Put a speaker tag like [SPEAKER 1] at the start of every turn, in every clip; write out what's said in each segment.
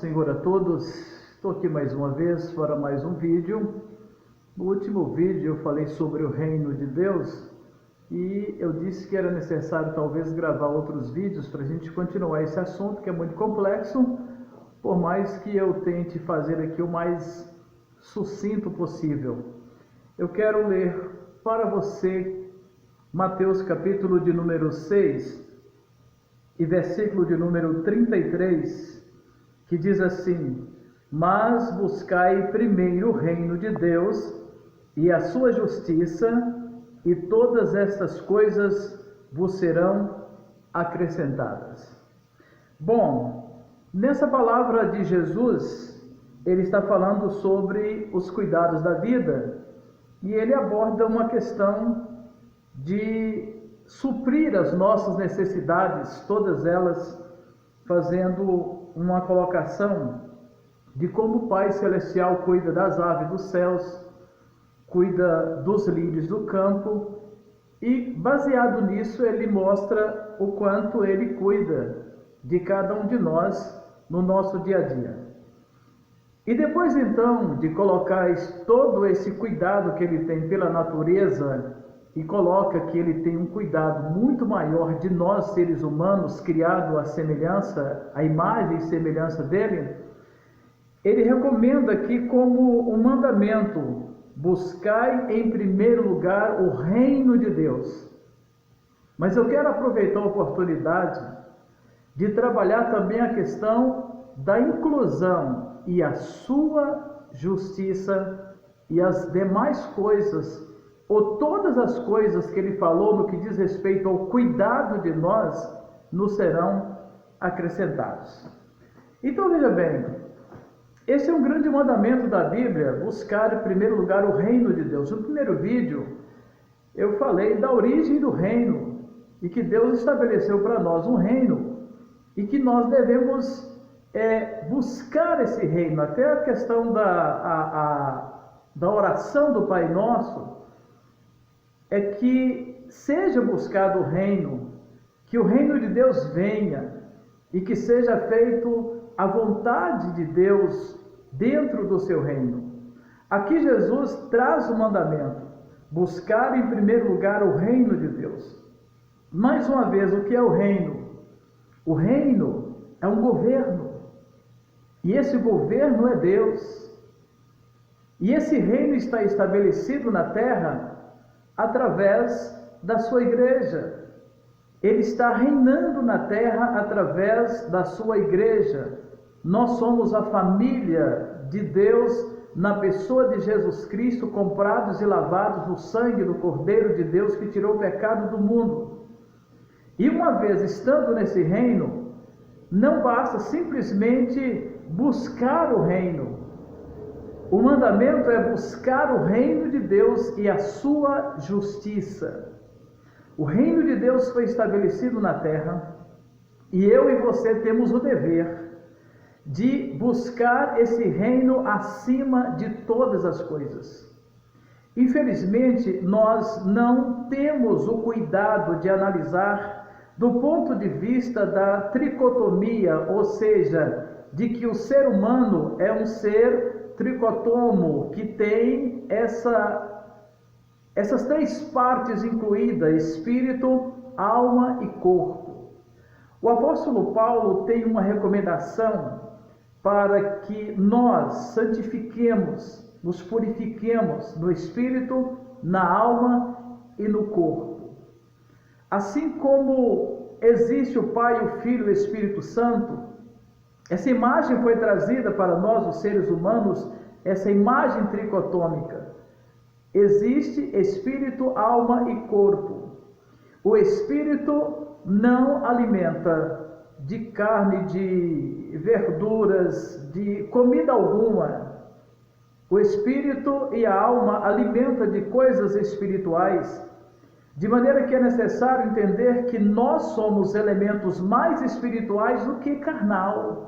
[SPEAKER 1] Senhor a todos. Estou aqui mais uma vez para mais um vídeo. No último vídeo eu falei sobre o reino de Deus e eu disse que era necessário talvez gravar outros vídeos para a gente continuar esse assunto que é muito complexo, por mais que eu tente fazer aqui o mais sucinto possível. Eu quero ler para você Mateus capítulo de número 6 e versículo de número 33, que diz assim: mas buscai primeiro o reino de Deus e a sua justiça, e todas estas coisas vos serão acrescentadas. Bom, nessa palavra de Jesus, ele está falando sobre os cuidados da vida, e ele aborda uma questão de suprir as nossas necessidades, todas elas, fazendo uma colocação de como o Pai Celestial cuida das aves dos céus, cuida dos lírios do campo, e baseado nisso ele mostra o quanto ele cuida de cada um de nós no nosso dia a dia. E depois então de colocar todo esse cuidado que ele tem pela natureza, e coloca que ele tem um cuidado muito maior de nós seres humanos, criado à semelhança, à imagem e semelhança dele, ele recomenda aqui como um mandamento: buscai em primeiro lugar o reino de Deus. Mas eu quero aproveitar a oportunidade de trabalhar também a questão da inclusão e a sua justiça e as demais coisas, ou todas as coisas que ele falou no que diz respeito ao cuidado de nós, nos serão acrescentados. Então veja bem, esse é um grande mandamento da Bíblia, buscar em primeiro lugar o reino de Deus. No primeiro vídeo eu falei da origem do reino, e que Deus estabeleceu para nós um reino, e que nós devemos buscar esse reino. Até a questão da oração do Pai Nosso é que seja buscado o reino, que o reino de Deus venha e que seja feito a vontade de Deus dentro do seu reino. Aqui Jesus traz o mandamento: buscar em primeiro lugar o reino de Deus. Mais uma vez, o que é o reino? O reino é um governo, e esse governo é Deus. E esse reino está estabelecido na terra através da sua igreja. Ele está reinando na terra através da sua igreja. Nós somos a família de Deus na pessoa de Jesus Cristo, comprados e lavados no sangue do Cordeiro de Deus que tirou o pecado do mundo. E uma vez estando nesse reino, não basta simplesmente buscar o reino. O mandamento é buscar o reino de Deus e a sua justiça. O reino de Deus foi estabelecido na terra, e eu e você temos o dever de buscar esse reino acima de todas as coisas. Infelizmente, nós não temos o cuidado de analisar do ponto de vista da tricotomia, ou seja, de que o ser humano é um ser tricotomo, que tem essas três partes incluídas: espírito, alma e corpo. O apóstolo Paulo tem uma recomendação para que nós santifiquemos, nos purifiquemos no espírito, na alma e no corpo. Assim como existe o Pai, o Filho e o Espírito Santo, essa imagem foi trazida para nós, os seres humanos, essa imagem tricotômica. Existe espírito, alma e corpo. O espírito não alimenta de carne, de verduras, de comida alguma. O espírito e a alma alimentam de coisas espirituais, de maneira que é necessário entender que nós somos elementos mais espirituais do que carnal.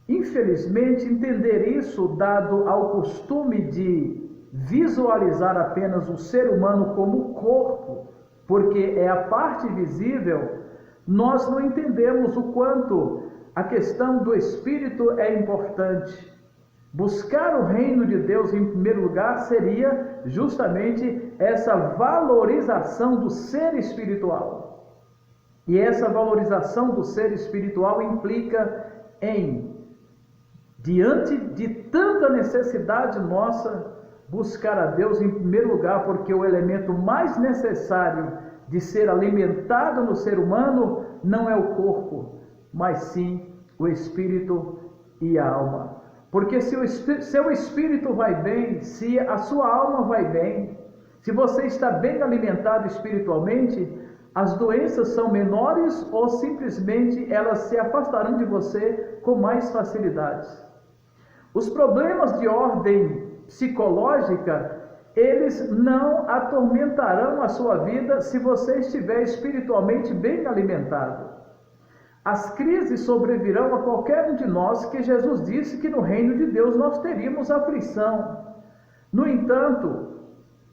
[SPEAKER 1] Infelizmente, entender isso, dado ao costume de visualizar apenas o ser humano como corpo, porque é a parte visível, nós não entendemos o quanto a questão do espírito é importante. Buscar o reino de Deus em primeiro lugar seria justamente essa valorização do ser espiritual. E essa valorização do ser espiritual implica diante de tanta necessidade nossa, buscar a Deus em primeiro lugar, porque o elemento mais necessário de ser alimentado no ser humano não é o corpo, mas sim o espírito e a alma. Porque se o seu espírito vai bem, se a sua alma vai bem, se você está bem alimentado espiritualmente, as doenças são menores ou simplesmente elas se afastarão de você com mais facilidade. Os problemas de ordem psicológica, eles não atormentarão a sua vida se você estiver espiritualmente bem alimentado. As crises sobrevirão a qualquer um de nós, que Jesus disse que no reino de Deus nós teríamos aflição. No entanto,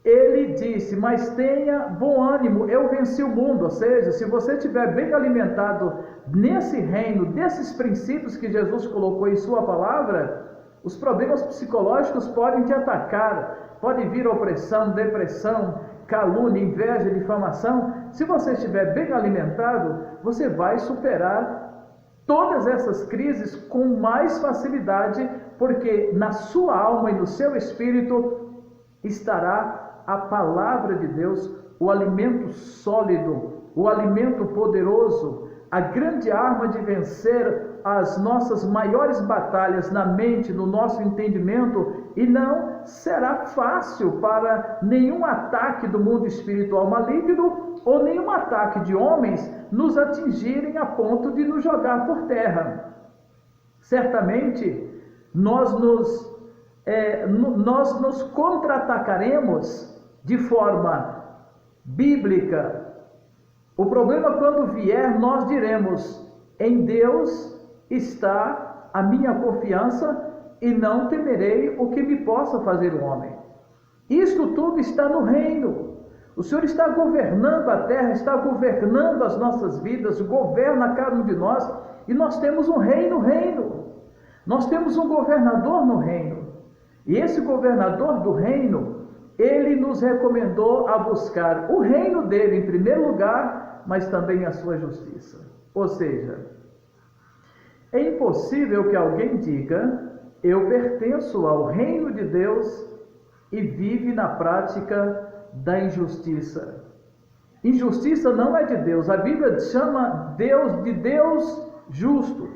[SPEAKER 1] ele disse, mas tenha bom ânimo, eu venci o mundo. Ou seja, se você estiver bem alimentado nesse reino, desses princípios que Jesus colocou em sua palavra, os problemas psicológicos podem te atacar, pode vir opressão, depressão, calúnia, inveja, difamação. Se você estiver bem alimentado, você vai superar todas essas crises com mais facilidade, porque na sua alma e no seu espírito estará a palavra de Deus, o alimento sólido, o alimento poderoso, a grande arma de vencer as nossas maiores batalhas na mente, no nosso entendimento, e não será fácil para nenhum ataque do mundo espiritual maligno ou nenhum ataque de homens nos atingirem a ponto de nos jogar por terra. Certamente, nós nos contra-atacaremos de forma bíblica. O problema, quando vier, nós diremos, em Deus está a minha confiança e não temerei o que me possa fazer o homem. Isto tudo está no reino. O Senhor está governando a terra, está governando as nossas vidas, governa cada um de nós, e nós temos um rei no reino. Nós temos um governador no reino. E esse governador do reino, ele nos recomendou a buscar o reino dele em primeiro lugar, mas também a sua justiça. Ou seja, é impossível que alguém diga, eu pertenço ao reino de Deus e vive na prática da injustiça. Injustiça não é de Deus. A Bíblia chama Deus de Deus justo.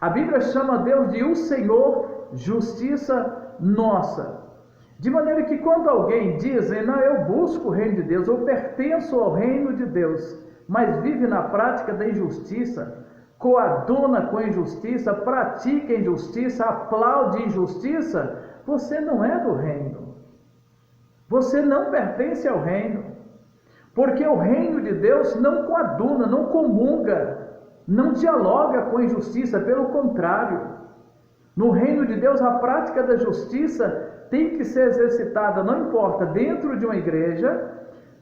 [SPEAKER 1] A Bíblia chama Deus de o Senhor, justiça nossa. De maneira que quando alguém diz, não, eu busco o reino de Deus, eu pertenço ao reino de Deus, mas vive na prática da injustiça, coaduna com a injustiça, pratica a injustiça, aplaude a injustiça, você não é do reino. Você não pertence ao reino. Porque o reino de Deus não coaduna, não comunga, não dialoga com a injustiça, pelo contrário. No reino de Deus, a prática da justiça tem que ser exercitada, não importa, dentro de uma igreja,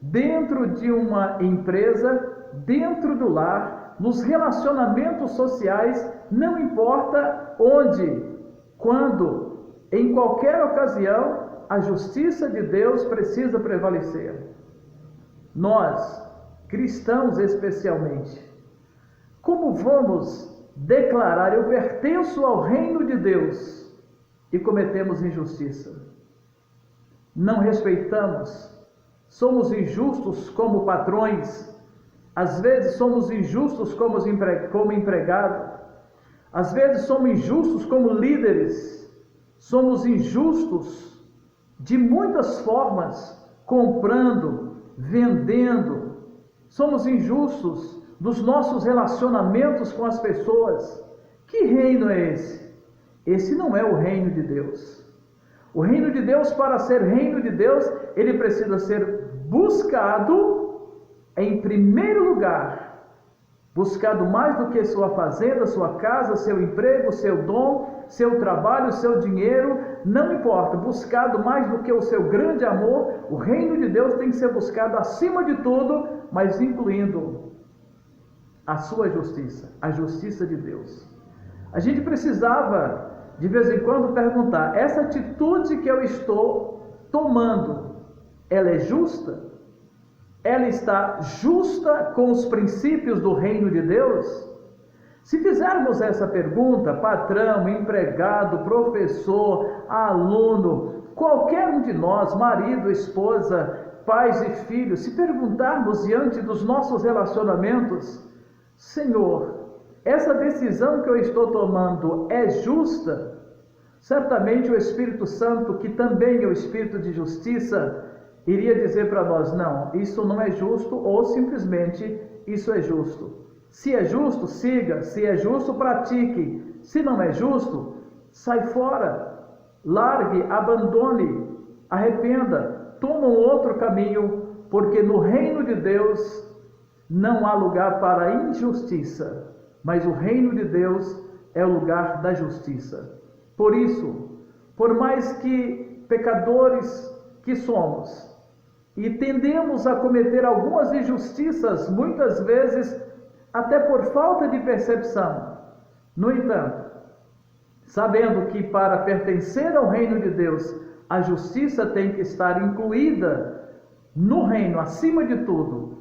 [SPEAKER 1] dentro de uma empresa, dentro do lar, nos relacionamentos sociais, não importa onde, quando, em qualquer ocasião, a justiça de Deus precisa prevalecer. Nós, cristãos especialmente, como vamos declarar, eu pertenço ao reino de Deus, e cometemos injustiça? Não respeitamos, somos injustos como patrões, às vezes somos injustos como empregado, às vezes somos injustos como líderes, somos injustos de muitas formas, comprando, vendendo, somos injustos nos nossos relacionamentos com as pessoas. Que reino é esse? Esse não é o reino de Deus. O reino de Deus, para ser reino de Deus, ele precisa ser buscado em primeiro lugar. Buscado mais do que sua fazenda, sua casa, seu emprego, seu dom, seu trabalho, seu dinheiro, não importa. Buscado mais do que o seu grande amor, o reino de Deus tem que ser buscado acima de tudo, mas incluindo a sua justiça, a justiça de Deus. A gente precisava, de vez em quando, perguntar: essa atitude que eu estou tomando, ela é justa? Ela está justa com os princípios do reino de Deus? Se fizermos essa pergunta, patrão, empregado, professor, aluno, qualquer um de nós, marido, esposa, pais e filhos, se perguntarmos diante dos nossos relacionamentos: Senhor, essa decisão que eu estou tomando é justa? Certamente o Espírito Santo, que também é o Espírito de justiça, iria dizer para nós: não, isso não é justo, ou simplesmente isso é justo. Se é justo, siga. Se é justo, pratique. Se não é justo, sai fora. Largue, abandone, arrependa, toma um outro caminho, porque no reino de Deus não há lugar para a injustiça, mas o reino de Deus é o lugar da justiça. Por isso, por mais que pecadores que somos, e tendemos a cometer algumas injustiças, muitas vezes até por falta de percepção. No entanto, sabendo que para pertencer ao reino de Deus, a justiça tem que estar incluída no reino acima de tudo,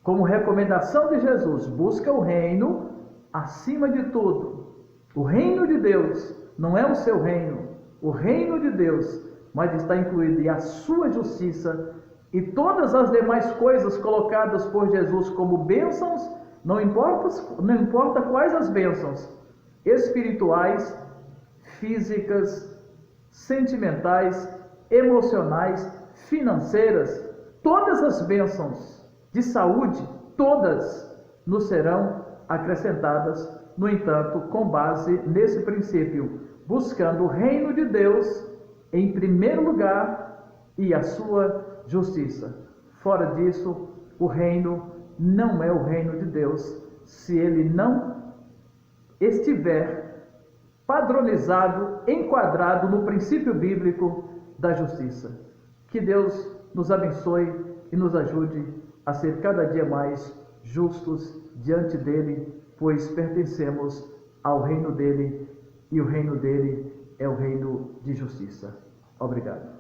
[SPEAKER 1] como recomendação de Jesus: busca o reino acima de tudo. O reino de Deus não é o seu reino, o reino de Deus, mas está incluído e a sua justiça e todas as demais coisas colocadas por Jesus como bênçãos. Não importa quais as bênçãos, espirituais, físicas, sentimentais, emocionais, financeiras, todas as bênçãos de saúde, todas nos serão acrescentadas, no entanto, com base nesse princípio, buscando o reino de Deus em primeiro lugar e a sua justiça. Fora disso, o reino não é o reino de Deus, se ele não estiver padronizado, enquadrado no princípio bíblico da justiça. Que Deus nos abençoe e nos ajude a ser cada dia mais justos diante dele, pois pertencemos ao reino dele, e o reino dele é o reino de justiça. Obrigado.